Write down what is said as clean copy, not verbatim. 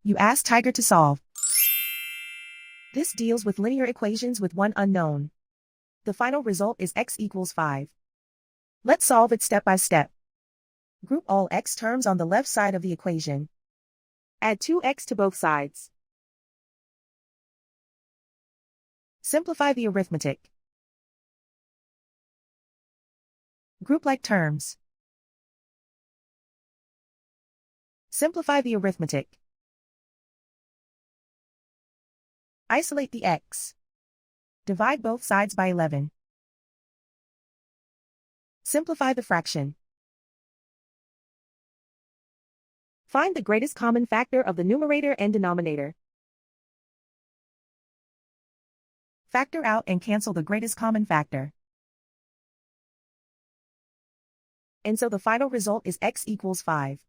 You ask Tiger to solve. This deals with linear equations with one unknown. The final result is x equals 5. Let's solve it step by step. Group all x terms on the left side of the equation. Add 2x to both sides. Simplify the arithmetic. Group like terms. Simplify the arithmetic. Isolate the x. Divide both sides by 11. Simplify the fraction. Find the greatest common factor of the numerator and denominator. Factor out and cancel the greatest common factor. And so the final result is x equals 5.